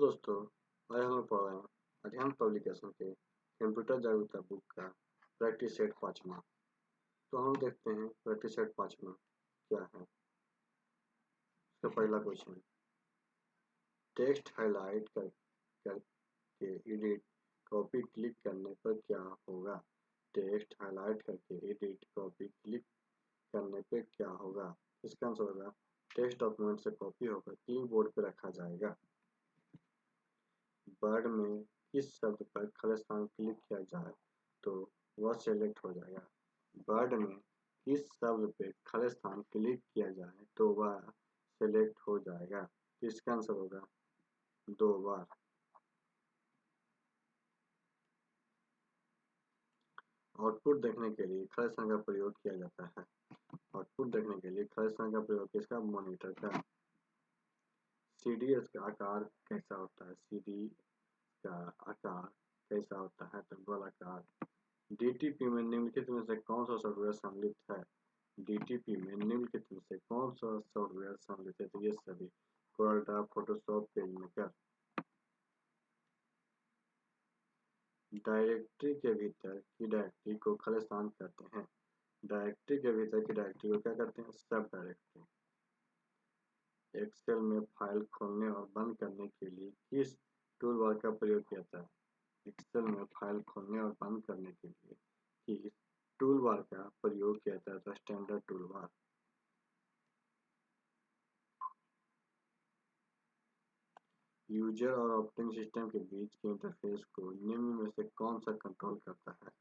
दोस्तों, आज हम लोग पढ़ रहे हैं अध्ययन पब्लिकेशन के कंप्यूटर जागरूकता बुक का प्रैक्टिस सेट 5वां। तो हम देखते हैं प्रैक्टिस सेट 5वां क्या है। इसका पहला क्वेश्चन, टेक्स्ट हाईलाइट करके एडिट कॉपी क्लिक करने पर क्या होगा। टेक्स्ट हाईलाइट करके एडिट कॉपी क्लिक करने पर क्या होगा। इसका आंसर होगा टेक्स्ट डॉक्यूमेंट से कॉपी होकर कीबोर्ड पर रखा जाएगा। वर्ड में किस शब्द पर खाली स्थान क्लिक किया जाए तो वह सेलेक्ट हो जाएगा। वर्ड में किस शब्द पे खाली स्थान क्लिक किया जाए तो वह सेलेक्ट हो जाएगा। इसका आंसर होगा 2 बार। आउटपुट देखने के लिए खाली स्थान का प्रयोग किया जाता है। आउटपुट देखने के लिए खाली स्थान का प्रयोग किसका, मॉनिटर का। सीडी का आकार कैसा होता है। सीडी का आकार कैसा होता है, तो गोलाकार। डीटीपी में निम्नलिखित में से कौन सा सॉफ्टवेयर सम्मिलित है। डीटीपी में निम्नलिखित में से कौन सा सॉफ्टवेयर सम्मिलित है, तो ये सभी कोरलड्रा, फोटोशॉप, पेजमेकर। डायरेक्टरी के भीतर की डायरेक्टरी को खाली स्थान कहते हैं। डायरेक्टरी के भीतर की डायरेक्टरी को क्या करते हैं, सब डायरेक्टरी। एक्सेल में फाइल खोलने और बंद करने के लिए किस टूलबार का प्रयोग किया जाता है। एक्सेल में फाइल खोलने और बंद करने के लिए किस टूलबार का प्रयोग किया जाता है, स्टैंडर्ड टूलबार। यूजर और ऑपरेटिंग सिस्टम के बीच के इंटरफेस को निम्न में से कौन सा कंट्रोल करता है।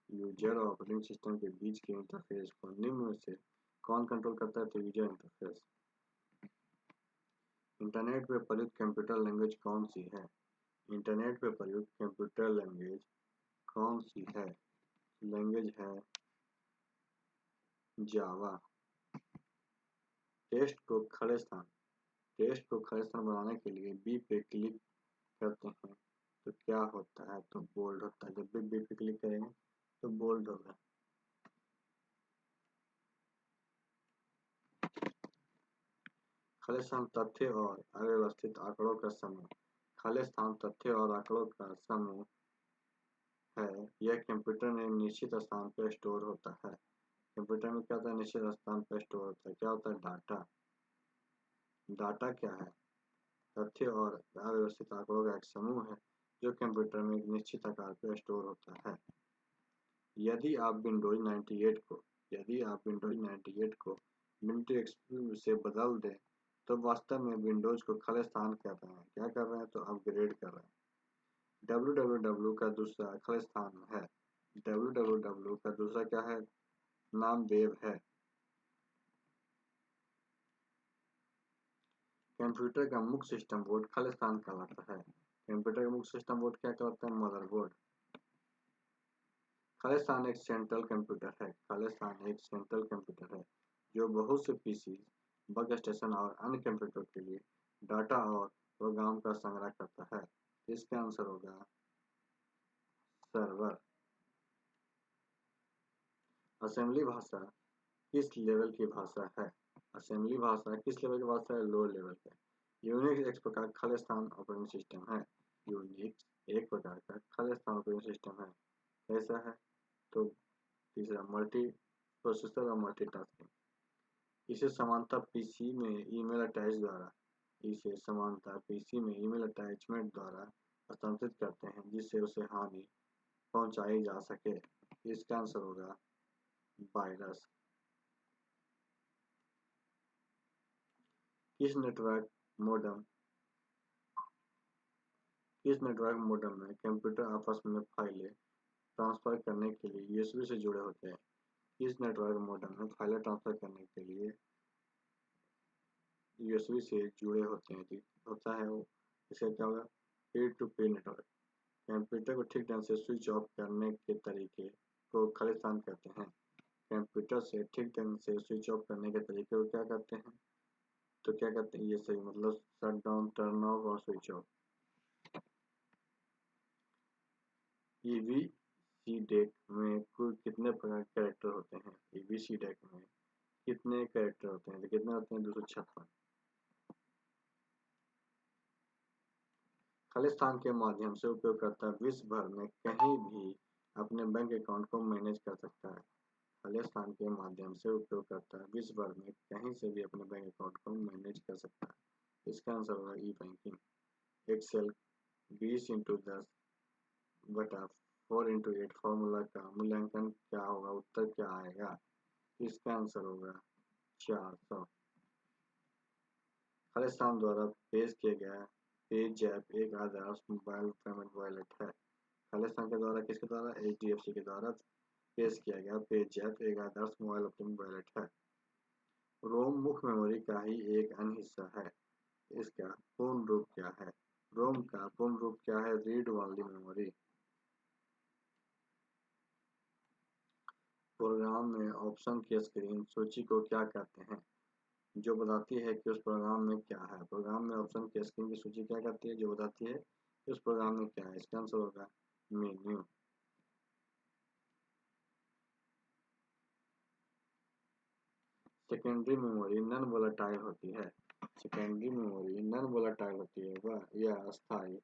यूजर और ऑपरेटिंग सिस्टम के बीच के इंटरफेस को निम्न में से कौन कंट्रोल करता है, तो यूजर इंटरफेस। इंटरनेट पर प्रयुक्त कंप्यूटर लैंग्वेज कौन सी है। इंटरनेट पर प्रयुक्त कंप्यूटर लैंग्वेज कौन सी है। लैंग्वेज है जावा। टेक्स्ट को खाली स्थान बनाने के लिए बी पे क्लिक करते हैं तो क्या होता है, तो बोल्ड होता है। जब भी बी पे क्लिक करेंगे तो बोल्ड होगा। खाली स्थान तथ्य और अव्यवस्थित आंकड़ों का समूह। खाली स्थान तथ्य और आंकड़ों का समूह है। यह कंप्यूटर में निश्चित स्थान पर स्टोर होता है। कंप्यूटर में क्या होता है, निश्चित स्थान पर स्टोर होता है। क्या होता है, डाटा। डाटा क्या है, तथ्य और अव्यवस्थित आंकड़ों का एक समूह है जो कंप्यूटर में एक निश्चित आकार पर स्टोर होता है। यदि आप विंडोज 98 को विंडोज एक्सपी से बदल दें तो वास्तव में विंडोज को खाली स्थान कर रहे हैं। क्या कर रहे हैं, तो अपग्रेड कर रहे हैं। www का दूसरा खाली स्थान है। www का दूसरा क्या है, नाम वेब है। कंप्यूटर का मुख्य सिस्टम बोर्ड खाली स्थान कहलाता है। कंप्यूटर का मुख्य सिस्टम बोर्ड क्या कहलाता है, मदरबोर्ड। खाली स्थान एक सेंट्रल कंप्यूटर है। खाली स्थान एक सेंट्रल कंप्यूटर है जो बहुत से पीसी, वर्क स्टेशन और अन्य कंप्यूटर के लिए डाटा और प्रोग्राम का संग्रह करता है। इसका आंसर होगा सर्वर। असेंबली भाषा किस लेवल की भाषा है। असेंबली भाषा किस लेवल की भाषा है, लो लेवल है। यूनिक्स एक प्रकार का खाली स्थान ऑपरेटिंग सिस्टम है। यूनिक्स एक प्रकार का खाली स्थान ऑपरेटिंग सिस्टम है। कैसा है, तो तीसरा मल्टी प्रोसेसर और मल्टीटास्किंग। इसे समानता पीसी में ईमेल अटैचमेंट द्वारा हस्तांतरित करते हैं जिससे उसे हानि पहुंचाई जा सके। इसका आंसर होगा वायरस। किस नेटवर्क मॉडेम में कंप्यूटर आपस में फाइलें ट्रांसफर करने के लिए यूएसबी से जुड़े होते हैं। किस नेटवर्क मॉडेम में फाइलें ट्रांसफर करने के लिए यूएसबी से जुड़े होते हैं, होता है वो। इसका क्या होगा, peer to peer network. Computer को ठीक ढंग से स्विच ऑफ करने के तरीके को खाली स्थान कहते हैं। कंप्यूटर से ठीक ढंग से स्विच ऑफ करने के तरीके को क्या कहते हैं, तो क्या कहते हैं, ये सही मतलब शट डाउन, टर्न ऑफ और स्विच ऑफ। ईवीसी डेक में कुल कितने प्रकार के कैरेक्टर होते हैं। ईवीसी डेक में कितने कैरेक्टर होते हैं, तो कितने होते हैं, 256। खालिस्तान के माध्यम से उपयोगकर्ता विश्व भर में कहीं भी अपने बैंक अकाउंट को मैनेज कर सकता है। खालिस्तान के माध्यम से उपयोगकर्ता विश्व भर में कहीं से भी अपने बैंक अकाउंट को मैनेज कर सकता है। इसका आंसर होगा ई बैंकिंग। एक्सेल 20x10 बटा 4x8 फॉर्मूला का मूल्यांकन क्या होगा, उत्तर क्या आएगा? इसका आंसर होगा 400। खालिस्तान द्वारा पेश किया गया पेजैप एक आदर्श मोबाइल पेमेंट वॉलेट है। खालिस्तान के द्वारा किसके द्वारा? HDFC के द्वारा पेश किया गया पेजैप एक आदर्श मोबाइल पेमेंट वॉलेट है। रोम मुख्य मेमोरी का ही एक अन्य हिस्सा है। इसका पूर्ण रूप क्या है? रोम का पूर्ण रूप क्या है? Read only memory. प्रोग्राम में ऑप्शन की स्क्रीन सूची को क्या कहते हैं? जो बताती है कि उस प्रोग्राम में क्या है। प्रोग्राम में ऑप्शन की स्क्रीन की सूची क्या कहती है? जो बताती है कि उस प्रोग्राम में क्या है। इसका आंसर होगा menu. Secondary memory non volatile होती है। सेकेंडरी मेमोरी नॉन वोलेटाइल होती है। वह यह अस्थायी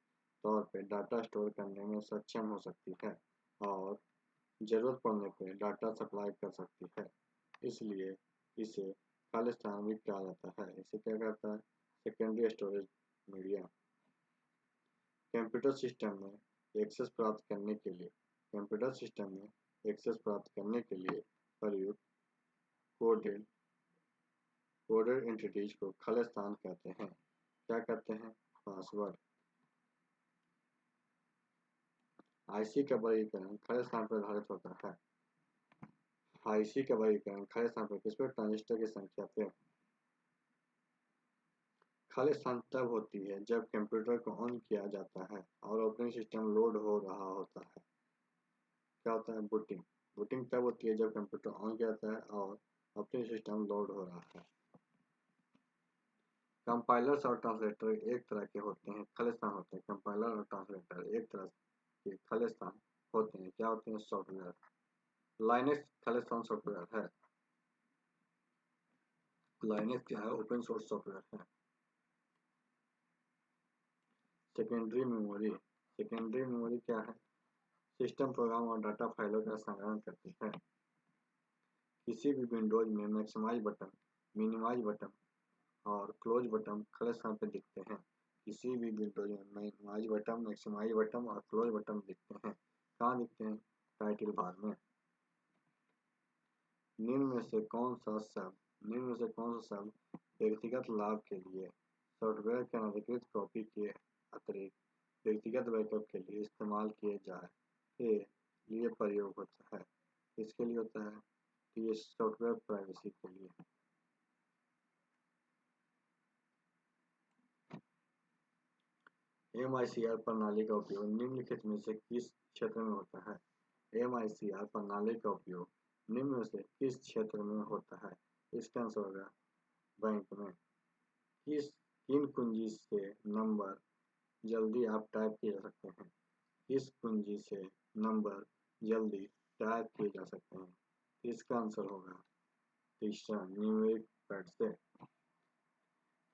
तौर पर डाटा स्टोर करने में सक्षम हो सकती है और जरूरत पड़ने पर डाटा सप्लाई कर सकती है। इसलिए इसे खालिस्तान भी कहा जाता है। इसे क्या कहता है? Secondary storage media. Computer system में एक्सेस प्राप्त करने के लिए प्रयुक्त कोडेड एंटिटीज को खालिस्तान कहते हैं। क्या कहते हैं? पासवर्ड। आईसी का वर्गीकरण खालिस्तान पर आधारित होता है। आईसी का वर्गीकरण खालिस्तान पर किस पर? ट्रांजिस्टर की संख्या पे। खालिस्तान तब होती है जब कंप्यूटर को ऑन किया जाता है और ऑपरेटिंग सिस्टम लोड हो रहा होता है। क्या होता है? बूटिंग। बूटिंग तब होती है जब कंप्यूटर ऑन किया जाता है और ऑपरेटिंग सिस्टम लोड हो रहा है। कंपाइलर्स और ट्रांसलेटर एक तरह के होते हैं, खालिस्तान होते हैं। कंपाइलर और ट्रांसलेटर एक तरह के खालिस्तान होते हैं। क्या होते हैं? सॉफ्टवेयर। लाइनक्स खालिस्तान सॉफ्टवेयर है। लाइनक्स क्या है? ओपन सोर्स सॉफ्टवेयर है। सेकेंडरी मेमोरी क्या है? सिस्टम प्रोग्राम और डाटा फाइलों का संग्रहण करती है। किसी भी विंडोज में मैक्सिमाइज बटन, मिनिमाइज बटन और क्लोज बटन खालिस्तान पर दिखते हैं। किसी भी विंडोज में मिनिमाइज बटन, मैक्सिमाइज बटन और क्लोज बटन दिखते हैं। कहाँ दिखते हैं? टाइटल बार में। निम्न में से कौन सा शब्द व्यक्तिगत लाभ के लिए सॉफ्टवेयर के अनधिकृत कॉपी के अतिरिक्त व्यक्तिगत बैकअप के लिए इस्तेमाल किए जाए के लिए प्रयोग होता है? किसके लिए होता है? तो ये सॉफ्टवेयर प्राइवेसी के लिए। MICR प्रणाली का उपयोग निम्नलिखित में से किस क्षेत्र में होता है? MICR प्रणाली का उपयोग निम्न में से किस क्षेत्र में होता है? इसका आंसर होगा बैंक में। किन कुंजी से नंबर जल्दी आप टाइप किए जा सकते हैं? किस कुंजी से नंबर जल्दी टाइप किए जा सकते हैं? इसका आंसर होगा तीसरा, न्यूमेरिक पैड से।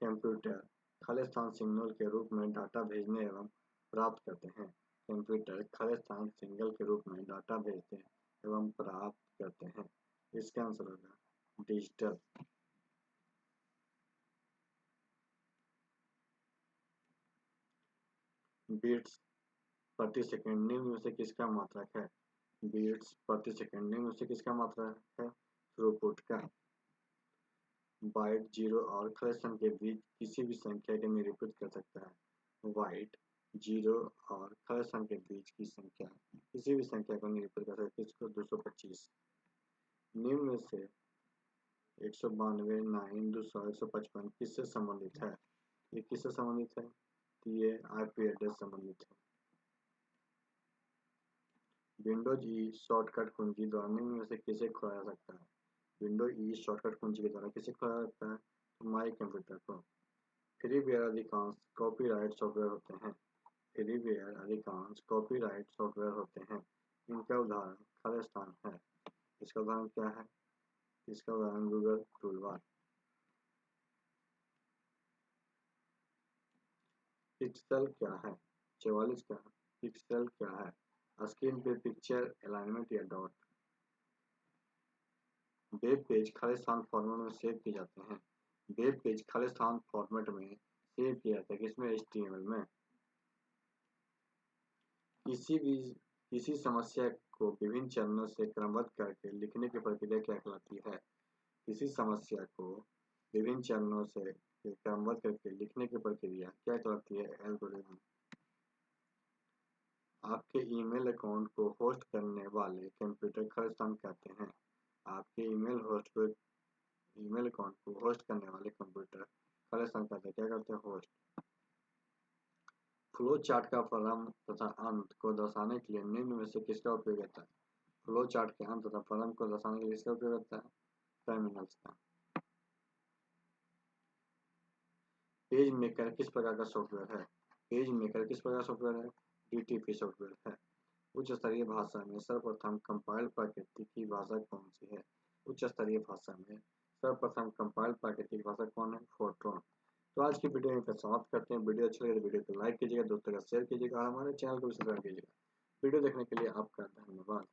कंप्यूटर खालिस्तान सिग्नल के रूप में डाटा भेजने एवं प्राप्त करते हैं। कंप्यूटर खालिस्तान सिग्नल के रूप में डाटा भेजते एवं प्राप्त करते हैं। इसका आंसर होगा डिजिटल। बीट्स प्रति सेकंड निम्न में से किसका मात्रक है? बीट्स प्रति सेकंड निम्न में से किसका मात्रक है? थ्रूपुट का। बाइट जीरो और खालिस्तान के बीच किसी भी संख्या के निरूपित कर सकता है। बाइट जीरो और खालिस्तान के बीच की संख्या किसी भी संख्या को निरूपित कर सकते हैं। इसको 225। निम्न में से 192, 9, 200, 155 किससे संबंधित है? ये किससे संबंधित है? तो ये IP एड्रेस संबंधित है। विंडोज ई शॉर्टकट कुंजी द्वारा निम्न में से किसे खोला जा सकता है? विंडोज ई शॉर्टकट कुंजी के द्वारा किसे खोला जा सकता है? तो माई कंप्यूटर को। फ्रीवेयर अधिकांश कॉपीराइट सॉफ्टवेयर होते हैं। फ्रीवेयर अधिकांश कॉपीराइट सॉफ्टवेयर होते हैं। इनका उदाहरण खालिस्तान है। इसका उदाहरण क्या है? इसका उदाहरण गूगल टूलबार। पिक्सेल क्या है? 44 का पिक्सल क्या है? स्क्रीन पे पिक्चर अलाइनमेंट या dot. Web page Khalistan format में सेव किए जाते हैं। वेब पेज खालिस्तान फॉर्मेट में सेव किया जाता है किसमें? HTML में। किसी समस्या को विभिन्न चरणों से क्रमबद्ध करके लिखने की प्रक्रिया क्या कहलाती है? किसी समस्या को विभिन्न चरणों से क्रमबद्ध करके लिखने की प्रक्रिया क्या कहलाती है? एल्गोरिथम। आपके ईमेल अकाउंट को होस्ट करने वाले कंप्यूटर खालिस्तान कहते हैं। आपके ईमेल अकाउंट को होस्ट करने वाले कंप्यूटर खालिस्तान कहते हैं। क्या करते हैं? होस्ट। फ्लो चार्ट का प्रारंभ तथा अंत को दर्शाने के लिए निम्न में से किसका उपयोग होता है? फ्लो चार्ट के अंत तथा प्रारंभ को दर्शाने के लिए किसका उपयोग होता है? टर्मिनल्स का। पेज मेकर किस प्रकार का सॉफ्टवेयर है? पेज मेकर किस प्रकार का सॉफ्टवेयर है? DTP सॉफ्टवेयर है। उच्च स्तरीय भाषा में सर्वप्रथम कंपाइल्ड प्राकृतिक की भाषा कौन सी है? उच्च स्तरीय भाषा में सर्वप्रथम कंपाइल्ड प्राकृतिक भाषा कौन है? फोर्ट्रॉन। तो आज की वीडियो में समाप्त करते हैं। वीडियो अच्छी लगे तो वीडियो को लाइक कीजिएगा, दोस्तों का शेयर कीजिएगा, हमारे चैनल को सब्सक्राइब कीजिएगा। वीडियो देखने के लिए आपका धन्यवाद।